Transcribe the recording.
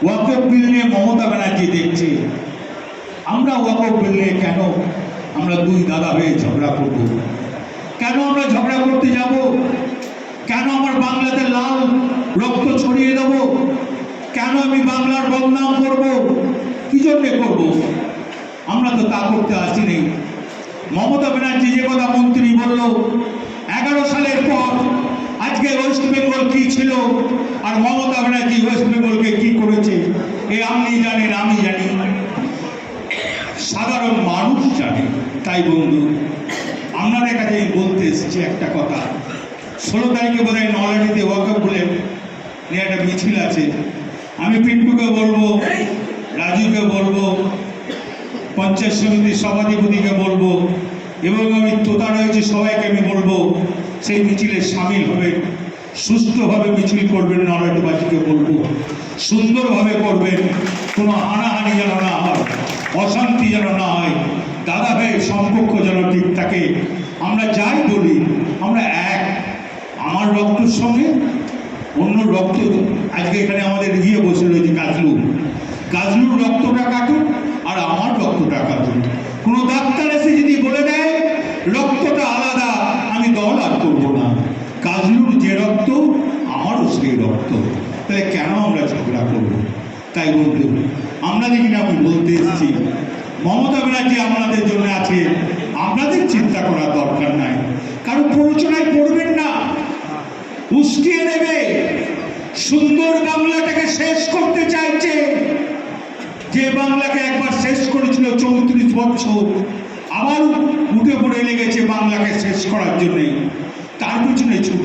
ওয়াকফ বিল নিয়ে মমতা ব্যানার্জি দেখছে, আমরা ওয়াকফ বিল নিয়ে কেন আমরা দুই দাদা হয়ে ঝগড়া করব? কেন আমরা ঝগড়া করতে যাব? কেন আমার বাংলাতে লাল রক্ত ছড়িয়ে দেব? কেন আমি বাংলার বদনাম করব? কি জন্যে করব? আমরা তো তা করতে আসিনি। মমতা ব্যানার্জি যে কথা মন্ত্রী বলল, 11 সালের পর আজকে ওয়েস্ট বেঙ্গল কি ছিল আর মমতা ব্যানার্জি ওয়েস্ট বেঙ্গলকে কি করেছে, এ আপনি জানেন, আমি জানি, সাধারণ মানুষ জানে। তাই বন্ধু, আপনাদের কাছে বলতে এসেছি একটা কথা। 16 তারিখে বোধ হয় নলহাটিতে ওয়াকফ বলে নিয়ে একটা মিছিল আছে। আমি পিন্টুকে বলবো, রাজুকে বলবো, পঞ্চায়েত সমিতির সভাধিপতিকে বলবো, এবং আমি তোতা রয়েছে সবাইকে আমি বলবো সেই মিছিলে সামিল হবেন, সুস্থভাবে মিছিল করবেন। নলহাটিবাসীকে বলবো সুন্দরভাবে করবেন, কোনো হানাহানি যেন না হয়, অশান্তি যেন না হয়, দাদা ভাইয়ের সম্পর্ক যেন ঠিক থাকে। আমরা যাই বলি আমরা এক। আমার রক্তের সঙ্গে অন্য রক্ত, আজকে এখানে আমাদের গিয়ে বসে রয়েছে কাজলুর রক্তটা কাটুক আর আমার রক্তটা কাটুক। কোনো ডাক্তার এসে যদি বলে দেয় রক্তটা আলাদা, আমি দল আর করবো না। কাজলুর যে রক্ত আমারও সেই রক্ত, তাহলে কেন আমরা ঝগড়া করবো? তাই বলতে আপনাদের কিনা আমি বলতে এসেছি, মমতা ব্যানার্জি আপনাদের জন্য আছে, আপনাদের চিন্তা করার দরকার নাই। কারণ প্ররোচনায় পড়বেন না, উস্কিয়ে দেবে। সুন্দর বাংলাটাকে শেষ করতে চাইছে, যে বাংলাকে একবার শেষ করেছিল 34 বছর, আবার উঠে পড়ে লেগেছে বাংলাকে শেষ করার জন্যে। তার পিছনে ছুট